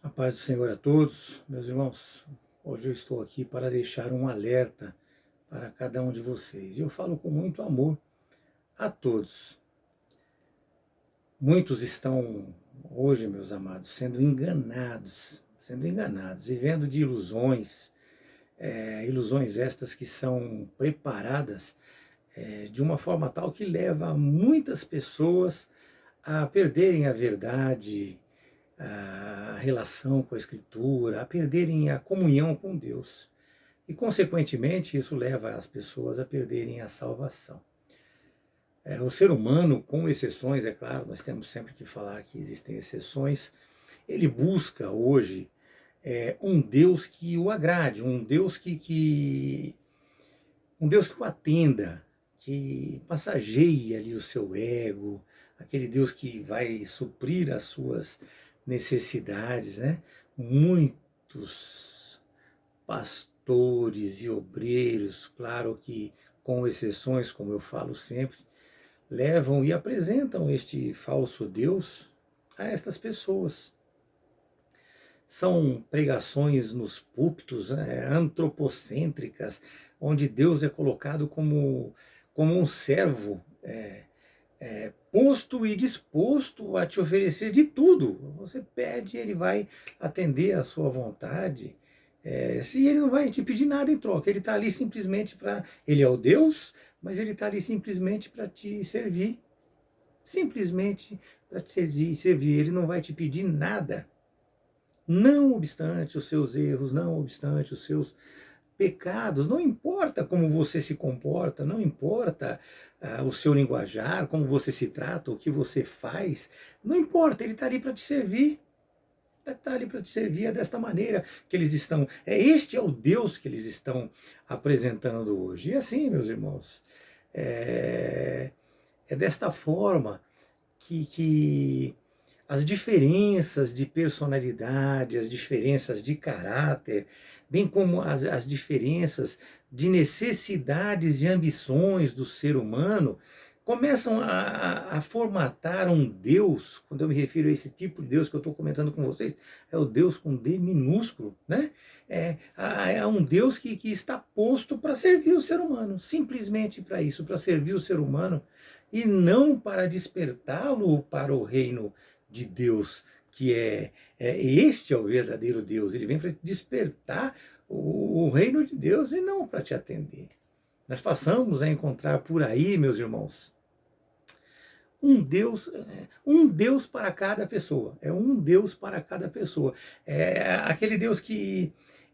A paz do Senhor a todos, meus irmãos. Hoje eu estou aqui para deixar um alerta para cada um de vocês. E eu falo com muito amor a todos. Muitos estão hoje, meus amados, sendo enganados, vivendo de ilusões, ilusões estas que são preparadas de uma forma tal que leva muitas pessoas a perderem a verdade, a relação com a Escritura, a perderem a comunhão com Deus. E, consequentemente, isso leva as pessoas a perderem a salvação. O ser humano, com exceções, é claro, nós temos sempre que falar que existem exceções, ele busca hoje um Deus que o agrade, um Deus que o atenda, que massageie ali o seu ego, aquele Deus que vai suprir as suas necessidades, né? Muitos pastores e obreiros, claro que com exceções, como eu falo sempre, levam e apresentam este falso Deus a estas pessoas. São pregações nos púlpitos antropocêntricas, onde Deus é colocado como um servo posto e disposto a te oferecer de tudo. Você pede, ele vai atender a sua vontade. Se ele não vai te pedir nada em troca, ele está ali simplesmente para. Ele é o Deus, mas ele está ali simplesmente para te servir. Simplesmente para te servir. Ele não vai te pedir nada. Não obstante os seus erros, não obstante os seus pecados, não importa como você se comporta, não importa o seu linguajar, como você se trata, o que você faz, não importa, ele está ali para te servir. Está ali para te servir, é desta maneira que eles estão. Este é o Deus que eles estão apresentando hoje. E assim, meus irmãos, é desta forma que as diferenças de personalidade, as diferenças de caráter, bem como as diferenças de necessidades e ambições do ser humano, começam a formatar um Deus. Quando eu me refiro a esse tipo de Deus que eu estou comentando com vocês, é o Deus com D minúsculo, né? É um Deus que está posto para servir o ser humano, simplesmente para isso, para servir o ser humano, e não para despertá-lo para o reino de Deus, que este é o verdadeiro Deus. Ele vem para despertar o reino de Deus e não para te atender. Nós passamos a encontrar por aí, meus irmãos, um Deus para cada pessoa. É um Deus para cada pessoa. É aquele Deus que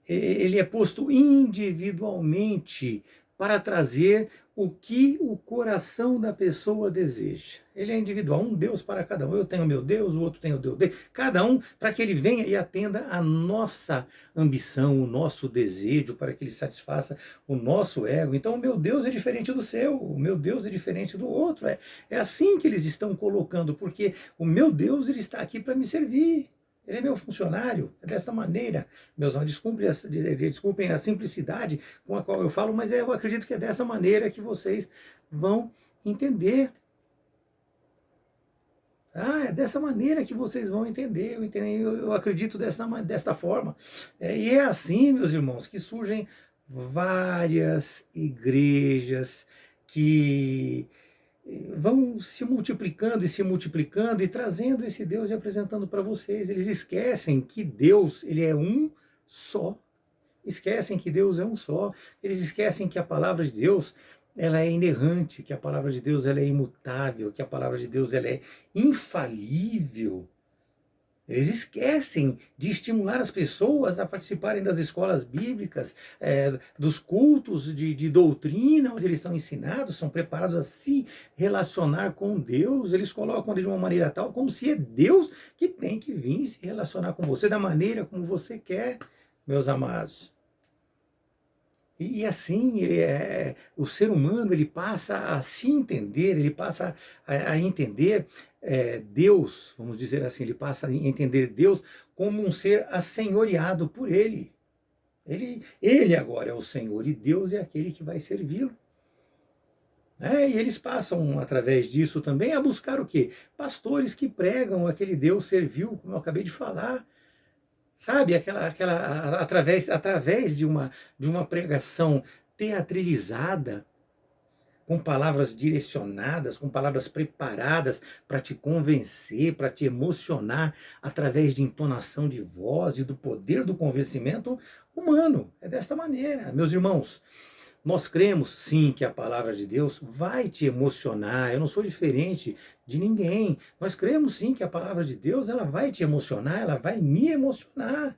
ele é posto individualmente para trazer o que o coração da pessoa deseja. Ele é individual, um Deus para cada um. Eu tenho o meu Deus, o outro tem o Deus dele. Cada um para que ele venha e atenda a nossa ambição, o nosso desejo, para que ele satisfaça o nosso ego. Então o meu Deus é diferente do seu, o meu Deus é diferente do outro. É assim que eles estão colocando, porque o meu Deus ele está aqui para me servir. Ele é meu funcionário, é dessa maneira. Meus irmãos, desculpem a simplicidade com a qual eu falo, mas eu acredito que é dessa maneira que vocês vão entender. É dessa maneira que vocês vão entender. Eu acredito desta forma. E é assim, meus irmãos, que surgem várias igrejas que vão se multiplicando e trazendo esse Deus e apresentando para vocês. Eles esquecem que Deus, ele é um só. Esquecem que Deus é um só. Eles esquecem que a palavra de Deus, ela é inerrante, que a palavra de Deus ela é imutável, que a palavra de Deus ela é infalível. Eles esquecem de estimular as pessoas a participarem das escolas bíblicas, dos cultos de doutrina, onde eles são ensinados, são preparados a se relacionar com Deus. Eles colocam de uma maneira tal, como se é Deus que tem que vir e se relacionar com você da maneira como você quer, meus amados. E assim, o ser humano ele passa a se entender, ele passa a entender Deus, vamos dizer assim, ele passa a entender Deus como um ser assenhoreado por ele. Ele agora é o Senhor e Deus é aquele que vai servi-lo. E eles passam, através disso também, a buscar o quê? Pastores que pregam aquele Deus servil, como eu acabei de falar. sabe, através de uma pregação teatralizada, com palavras direcionadas, com palavras preparadas para te convencer, para te emocionar, através de entonação de voz e do poder do convencimento humano. É desta maneira, meus irmãos. Nós cremos sim que a palavra de Deus vai te emocionar. Eu não sou diferente de ninguém. Nós cremos sim que a palavra de Deus ela vai te emocionar, ela vai me emocionar.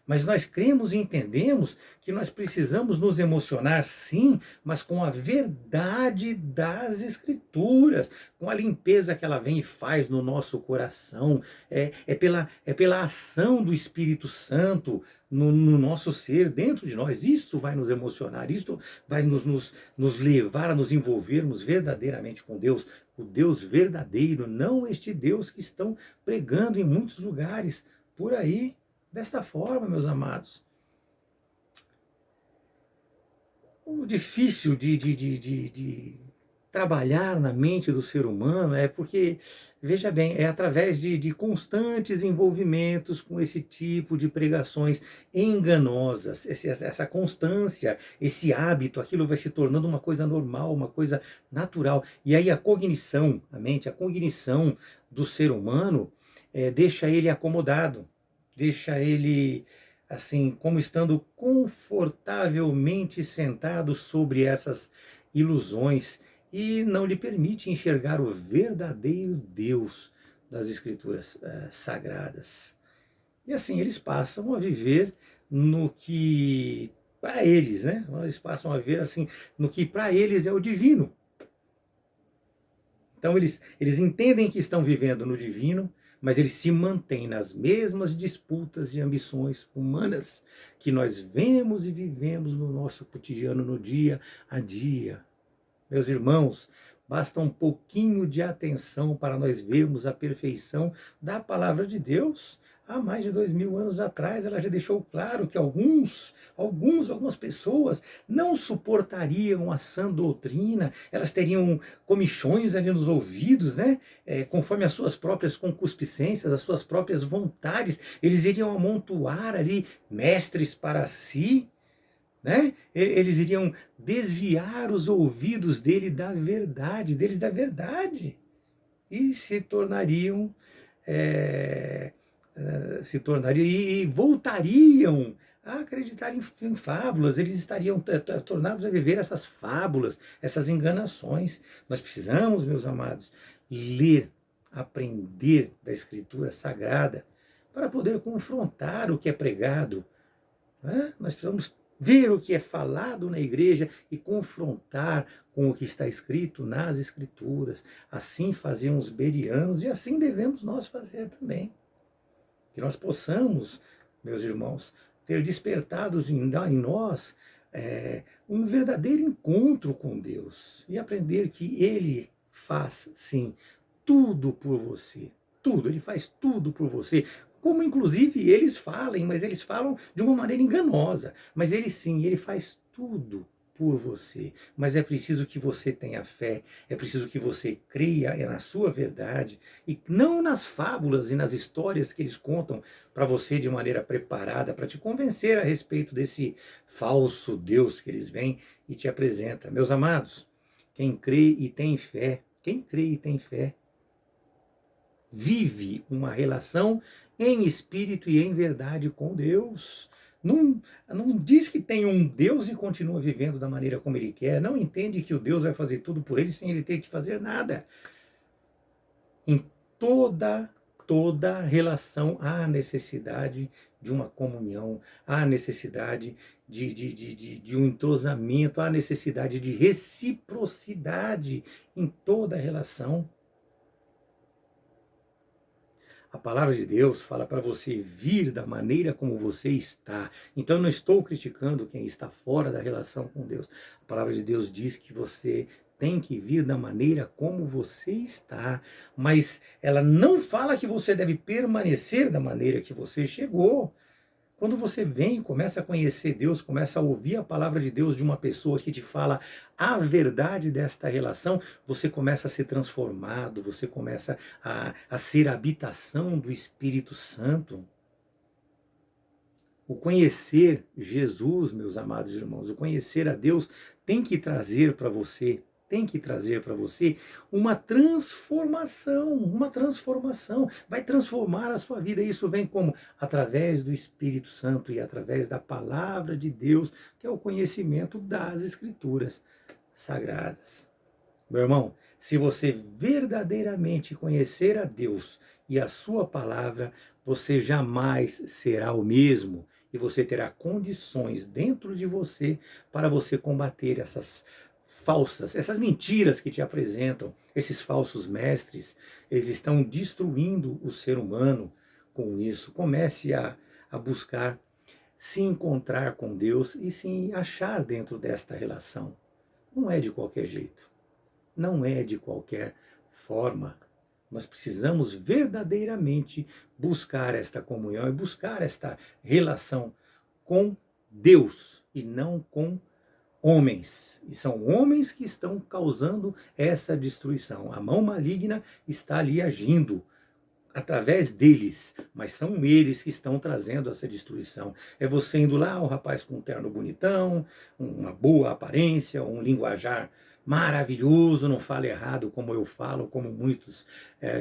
Mas nós cremos e entendemos que nós precisamos nos emocionar, sim, mas com a verdade das Escrituras, com a limpeza que ela vem e faz no nosso coração. É pela ação do Espírito Santo no nosso ser, dentro de nós. Isso vai nos emocionar, isso vai nos levar a nos envolvermos verdadeiramente com Deus, o Deus verdadeiro, não este Deus que estão pregando em muitos lugares por aí. Desta forma, meus amados, o difícil de trabalhar na mente do ser humano é porque, veja bem, é através de constantes envolvimentos com esse tipo de pregações enganosas, essa constância, esse hábito, aquilo vai se tornando uma coisa normal, uma coisa natural. E aí a cognição, a mente, a cognição do ser humano deixa ele acomodado. Deixa ele, assim, como estando confortavelmente sentado sobre essas ilusões e não lhe permite enxergar o verdadeiro Deus das Escrituras sagradas. E assim, eles passam a viver no que, para eles, né? Eles passam a viver assim, no que para eles é o divino. Então eles entendem que estão vivendo no divino, mas eles se mantêm nas mesmas disputas e ambições humanas que nós vemos e vivemos no nosso cotidiano, no dia a dia. Meus irmãos, basta um pouquinho de atenção para nós vermos a perfeição da palavra de Deus. Há mais de 2000 anos atrás, ela já deixou claro que algumas pessoas não suportariam a sã doutrina, elas teriam comichões ali nos ouvidos, né? Conforme as suas próprias concupiscências, as suas próprias vontades, eles iriam amontoar ali mestres para si, né? Eles iriam desviar os ouvidos deles da verdade, e se voltariam a acreditar em fábulas. Eles estariam tornados a viver essas fábulas, essas enganações. Nós precisamos, meus amados, ler, aprender da Escritura Sagrada para poder confrontar o que é pregado, né? Nós precisamos ver o que é falado na igreja e confrontar com o que está escrito nas Escrituras. Assim faziam os bereanos e assim devemos nós fazer também. Que nós possamos, meus irmãos, ter despertados em nós um verdadeiro encontro com Deus e aprender que Ele faz, sim, tudo por você. Tudo, Ele faz tudo por você. Como inclusive eles falem, mas eles falam de uma maneira enganosa. Mas Ele sim, Ele faz tudo por você, mas é preciso que você tenha fé, é preciso que você creia na sua verdade e não nas fábulas e nas histórias que eles contam para você de maneira preparada para te convencer a respeito desse falso Deus que eles vêm e te apresentam. Meus amados, quem crê e tem fé, vive uma relação em espírito e em verdade com Deus. Não diz que tem um Deus e continua vivendo da maneira como ele quer. Não entende que o Deus vai fazer tudo por ele sem ele ter que fazer nada. Em toda relação há necessidade de uma comunhão, há necessidade de um entrosamento, há necessidade de reciprocidade em toda relação. A palavra de Deus fala para você vir da maneira como você está. Então eu não estou criticando quem está fora da relação com Deus. A palavra de Deus diz que você tem que vir da maneira como você está. Mas ela não fala que você deve permanecer da maneira que você chegou. Quando você vem, começa a conhecer Deus, começa a ouvir a palavra de Deus de uma pessoa que te fala a verdade desta relação, você começa a ser transformado, você começa a ser a habitação do Espírito Santo. O conhecer Jesus, meus amados irmãos, o conhecer a Deus tem que trazer para você, uma transformação, vai transformar a sua vida. Isso vem como? Através do Espírito Santo e através da palavra de Deus, que é o conhecimento das Escrituras Sagradas. Meu irmão, se você verdadeiramente conhecer a Deus e a sua palavra, você jamais será o mesmo e você terá condições dentro de você para você combater essas mentiras que te apresentam, esses falsos mestres. Eles estão destruindo o ser humano com isso. Comece a buscar se encontrar com Deus e se achar dentro desta relação. Não é de qualquer jeito. Não é de qualquer forma. Nós precisamos verdadeiramente buscar esta comunhão e buscar esta relação com Deus e não com homens. E são homens que estão causando essa destruição. A mão maligna está ali agindo através deles, mas são eles que estão trazendo essa destruição. É você indo lá, o rapaz com um terno bonitão, uma boa aparência, um linguajar maravilhoso, não fala errado como eu falo, como muitos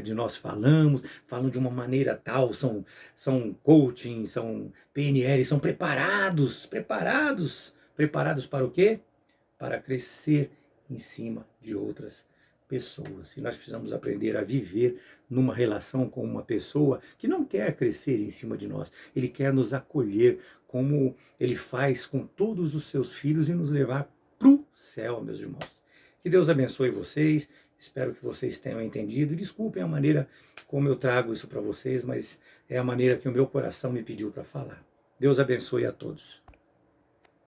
de nós falamos, falam de uma maneira tal, são coaching, são PNL, são preparados para o quê? Para crescer em cima de outras pessoas. E nós precisamos aprender a viver numa relação com uma pessoa que não quer crescer em cima de nós. Ele quer nos acolher como ele faz com todos os seus filhos e nos levar para o céu, meus irmãos. Que Deus abençoe vocês. Espero que vocês tenham entendido. Desculpem a maneira como eu trago isso para vocês, mas é a maneira que o meu coração me pediu para falar. Deus abençoe a todos.